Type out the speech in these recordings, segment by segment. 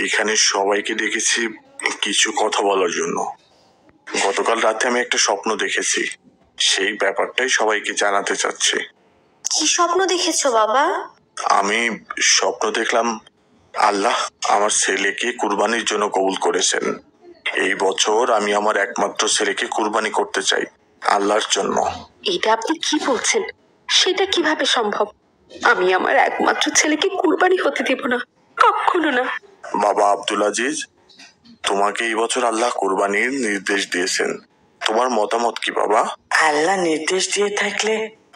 এখানে সবাইকে দেখেছি কিছু কথা বলার জন্য। গতকাল রাতে আমি একটা স্বপ্ন দেখেছি, সেই ব্যাপারটাই সবাইকে জানাতে চাচ্ছি। কি স্বপ্ন দেখেছো বাবা? আমি স্বপ্ন দেখলাম আল্লাহ আমার ছেলেকে কুরবানির জন্য কবুল করেছেন। এই বছর আমি আমার একমাত্র ছেলেকে কুরবানি করতে চাই আল্লাহর জন্য। এটা আপনি কি বলছেন? সেটা কিভাবে সম্ভব? আমি আমার একমাত্র ছেলেকে কুরবানি হতে দেব না, কখনো না। বাবা আব্দুল আজিজ, তোমাকে এই বছর আল্লাহ কুরবানির নির্দেশ দিয়েছেন, তোমার মতামত কি বাবা? আল্লাহ নির্দেশ দিয়ে থাকলে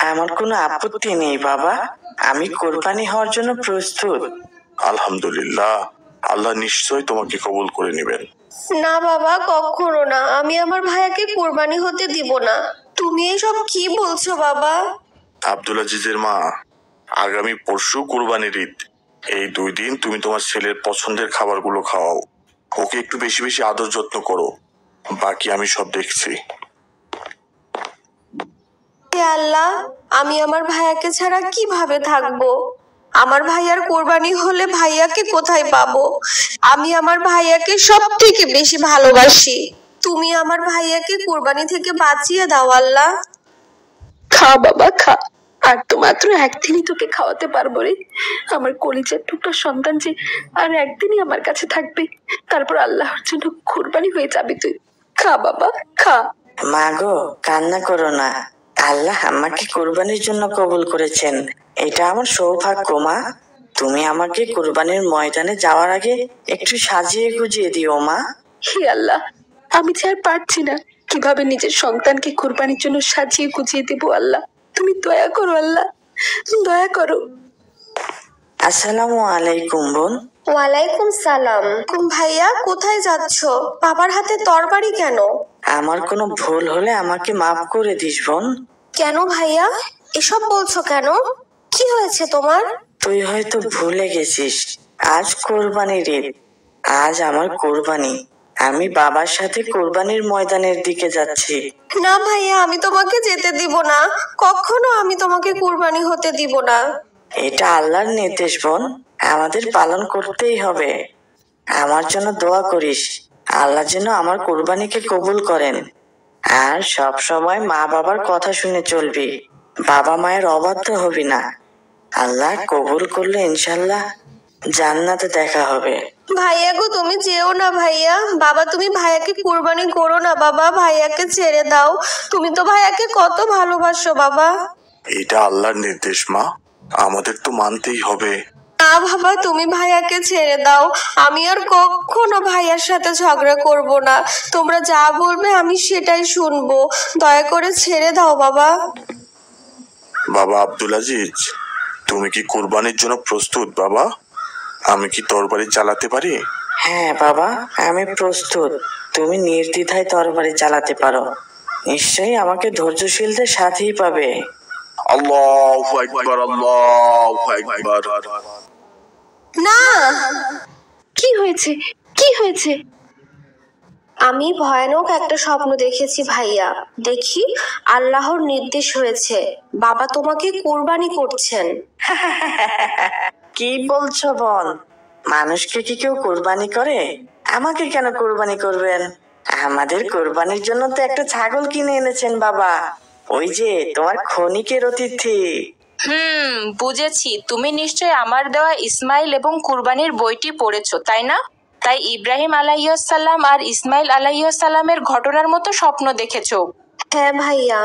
আমার কোনো আপত্তি নেই বাবা, আমি কোরবানি হওয়ার জন্য প্রস্তুত। আলহামদুলিল্লাহ, আল্লাহ নিশ্চয় তোমাকে কবুল করে নেবেন। না বাবা, কখনো না, আমি আমার ভাইয়াকে কুরবানি হতে দিব না। তুমি এসব কি বলছো বাবা? আব্দুল আজিজের মা, আগামী পরশু কুরবানির ঈদ। এই 2 দিন তুমি তোমার ছেলের পছন্দের খাবারগুলো খাওয়াও, ওকে একটু বেশি বেশি আদর যত্ন করো, বাকি আমি সব দেখছি। হে আল্লাহ, আমি আমার ভাইয়াকে ছাড়া কিভাবে থাকবো? আমার ভাইয়ার কোরবানি হলে ভাইয়াকে কোথায় পাবো? আমি আমার ভাইয়াকে সব থেকে বেশি ভালোবাসি। তুমি আমার ভাইয়াকে কোরবানি থেকে বাঁচিয়ে দাও আল্লাহ। খা বাবা খা, আর তো মাত্র একদিনই তোকে খাওয়াতে পারবো রে। আমার কলিজার টুকরা সন্তান যে আর একদিনই আমার কাছে থাকবে, তারপর আল্লাহর জন্য কুরবানি হয়ে যাবি তুই। খা বাবা খা। মা গো, কান্না করো না, আল্লাহ আমাকে কুরবানির জন্য কবুল করেছেন, এটা আমার সৌভাগ্য। মা, তুমি আমাকে কুরবানির ময়দানে যাওয়ার আগে একটু সাজিয়ে গুজিয়ে দিও মা। হে আল্লাহ, আমি যে আর পারছি না, কিভাবে নিজের সন্তানকে কুরবানির জন্য সাজিয়ে গুজিয়ে দেবো। আল্লাহ তুমি দয়া করো, আল্লাহ দয়া করো। আসসালামু আলাইকুম বোন। ওয়ালাইকুম সালাম। ভাইয়া কোথায় যাচ্ছো? বাবার হাতে তরবারি কেন? আমার কোনো ভুল হলে আমাকে মাফ করে দিস বোন। কেন ভাইয়া এসব বলছো কেন? কি হয়েছে তোমার? তুই হয়তো ভুলে গেছিস, আজ কোরবানির ঈদ, আজ আমার কোরবানি। আমি বাবার সাথে কোরবানির ময়দানের দিকে যাচ্ছি। না ভাইয়া, আমি তোমাকে যেতে দিব না, কখনো আমি তোমাকে কুরবানি হতে দিব না। এটা আল্লাহর নির্দেশ বোন, আমাদের পালন করতেই হবে। আমার জন্য দোয়া করিস, আল্লাহ যেন আমার কুরবানিকে কবুল করেন। আর সব সময় মা বাবার কথা শুনে চলবি, বাবা মায়ের অবাধ্য হবি না। আল্লাহ কবুল করলে ইনশাল্লাহ জান্নাতে দেখা হবে। ভাইয়া গো, তুমি যেও না ভাইয়া। বাবা, তুমি ভাইয়াকে কুরবানি করো না বাবা, ভাইয়াকে ছেড়ে দাও। তুমি তো ভাইয়াকে কত ভালোবাসো বাবা। এটা আল্লাহর নির্দেশ মা, আমাদের তো মানতেই হবে। না বাবা, তুমি ভাইয়াকে ছেড়ে দাও। আমি আর কখনো ভাইয়ার সাথে ঝগড়া করব না। তোমরা যা বলবে আমি সেটাই শুনবো। দয়া করে ছেড়ে দাও বাবা। বাবা আব্দুল আজিজ, তুমি কি কুরবানির জন্য প্রস্তুত বাবা? আমি কি তরবারি চালাতে পারি? হ্যাঁ বাবা, আমি প্রস্তুত। তুমি নির্দ্বিধায় তরবারি চালাতে পারো, নিশ্চয়ই আমাকে ধৈর্যশীলদের সাথেই পাবে। আল্লাহু আকবার, আল্লাহু আকবার। না, কি হয়েছে কি হয়েছে? আমি ভয়ানক একটা স্বপ্ন দেখেছি ভাইয়া। দেখি আল্লাহর নির্দেশ হয়েছে, বাবা তোমাকে কুরবানি করছেন। কি বলছো বোন? মানুষকে কি কেউ কুরবানি করে? আমাকে কেন কুরবানি করবেন? আমাদের কুরবানির জন্য তো একটা ছাগল কিনে এনেছেন বাবা, ওই যে তোমার ক্ষণিকের অতিথি। বুঝেছি, তুমি নিশ্চয় আমার দেওয়া ইসমাইল এবং কুরবানির বইটি পড়েছো, তাই না? তাই ইব্রাহিম আলাইহিসসালাম আর ইসমাইল আলাইহিসসালামের ঘটনার মতো স্বপ্ন দেখেছো। হ্যাঁ ভাইয়া,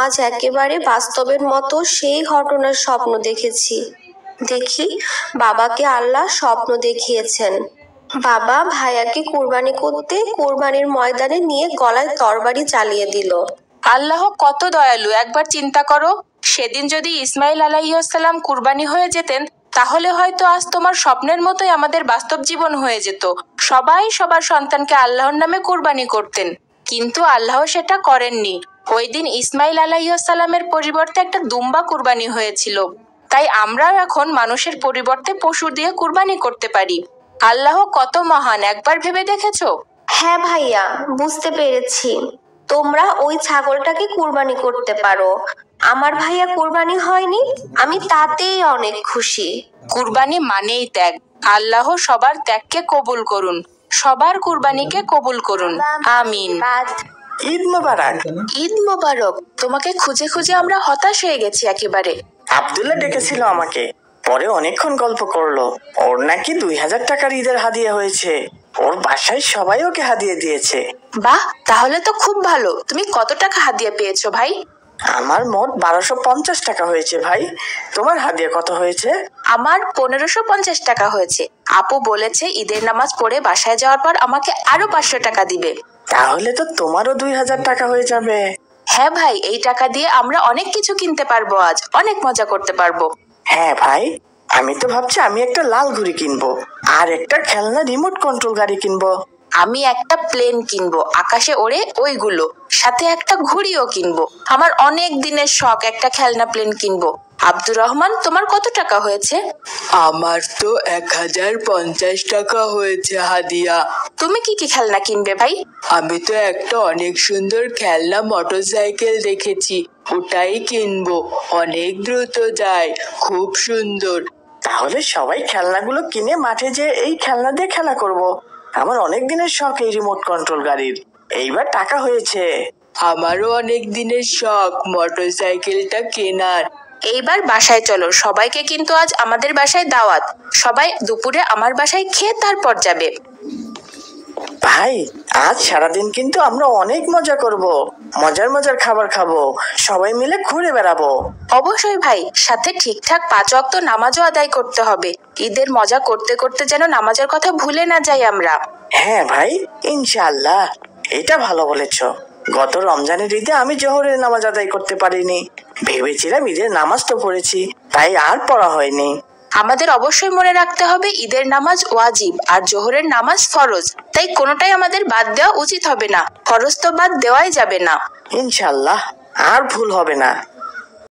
আজ একেবারে বাস্তবের মতো সেই ঘটনার স্বপ্ন দেখেছি। দেখি বাবাকে আল্লাহ স্বপ্ন দেখিয়েছেন, বাবা ভাইয়াকে কুরবানি করতে কোরবানির ময়দানে নিয়ে গলায় তরবারি চালিয়ে দিল। আল্লাহ কত দয়ালু, একবার চিন্তা করো, সেদিন যদি ইসমাইল আলাইহিসসালাম কুরবানি হয়ে যেতেন, তাহলে হয়তো আজ তোমার স্বপ্নের মতোই আমাদের বাস্তব জীবন হয়ে যেত। সবাই সবার সন্তানকে আল্লাহর নামে কুরবানি করতেন, কিন্তু আল্লাহ সেটা করেননি। ওই দিন ইসমাইল আলাইহিসসালামের পরিবর্তে একটা দুম্বা কুরবানি হয়েছিল। তাই আমরাও এখন মানুষের পরিবর্তে পশু দিয়ে কুরবানি করতে পারি। আল্লাহ কত মহান, একবার ভেবে দেখেছো? হ্যাঁ ভাইয়া, বুঝতে পেরেছি। তোমরা ওই ছাগলটাকে কুরবানি করতে পারো। আমার ভাইয়া কুরবানি হয়নি, আমি তাতেই অনেক খুশি। কুরবানি মানেই ত্যাগ, আল্লাহ সবার ত্যাগকে কবুল করুন, সবার কুরবানিকে কবুল করুন, আমিন। ঈদ মোবারক। ঈদ মোবারক। তোমাকে খুঁজে খুঁজে আমরা হতাশ হয়ে গেছি একেবারে। আব্দুল্লাহ ডেকেছিল আমাকে, পরে অনেকক্ষণ গল্প করলো। ওর নাকি 2000 টাকার ঈদের হাদিয়া হয়েছে। ওর বাসায় সবাই ওকে হাদিয়া দিয়েছে। বাহ, তাহলে তো খুব ভালো। তুমি কত টাকা হাদিয়া পেয়েছো ভাই? আমার মোট 1250 টাকা হয়েছে ভাই। তোমার হাদিয়া কত হয়েছে? আমার 1550 টাকা হয়েছে। আপু বলেছে ঈদের নামাজ পড়ে বাসায় যাওয়ার পর আমাকে আরো 500 টাকা দিবে। তাহলে তো তোমারও 2000 টাকা হয়ে যাবে। হ্যাঁ ভাই, এই টাকা দিয়ে আমরা অনেক কিছু কিনতে পারবো, আজ অনেক মজা করতে পারবো। হ্যাঁ ভাই, আমি তো ভাবছি আমি একটা লাল ঘুড়ি কিনবো আর একটা খেলনা রিমোট কন্ট্রোল গাড়ি কিনবো। আমি একটা প্লেন কিনবো, আকাশে ওড়ে ওইগুলো, সাথে একটা ঘুড়িও কিনবো। আমার অনেক দিনের শখ একটা খেলনা প্লেন কিনবো। আব্দুর রহমান, তোমার কত টাকা হয়েছে? আমার তো 1050 টাকা হয়েছে হাদিয়া। তুমি কি কি খেলনা কিনবে ভাই? আমি তো একটা অনেক সুন্দর খেলনা মোটরসাইকেল দেখেছি, ওটাই কিনবো। অনেক দ্রুত যায়, খুব সুন্দর। তাহলে সবাই খেলনাগুলো কিনে মাঠে যেয়ে এই খেলনা দিয়ে খেলা করব। আমার অনেক দিনের শখ এই রিমোট কন্ট্রোল গাড়ির, এইবার টাকা হয়েছে। আমারও অনেক দিনের শখ মোটরসাইকেলটা কেনার। এইবার বাসায় চলো, সবাইকে কিন্তু আজ আমাদের বাসায় দাওয়াত। সবাই দুপুরে আমার বাসায় খেয়ে তারপর যাবে। ভাই, আজ সারাদিন কিন্তু আমরা অনেক মজা করব, মজার মজার খাবার খাবো, সবাই মিলে ঘুরে বেড়াবো। অবশ্যই ভাই, সাথে ঠিকঠাক 5 ওয়াক্ত নামাজও আদায় করতে হবে। ঈদের মজা করতে করতে যেন নামাজের কথা ভুলে না যাই আমরা। হ্যাঁ ভাই, ইনশাআল্লাহ। এটা ভালো বলেছ। গত রমজানের ঈদে আমি জোহরের নামাজ আদায় করতে পারিনি। ভেবেছিলাম ঈদের নামাজ তো পড়েছি, তাই আর পড়া হয়নি। আমাদের অবশ্যই মনে রাখতে হবে ঈদের নামাজ ওয়াজিব আর জোহরের নামাজ ফরজ, তাই কোনোটাই আমাদের বাদ দেওয়া উচিত হবে না। ফরজ তো বাদ দেওয়াই যাবে না। ইনশাআল্লাহ আর ভুল হবে না।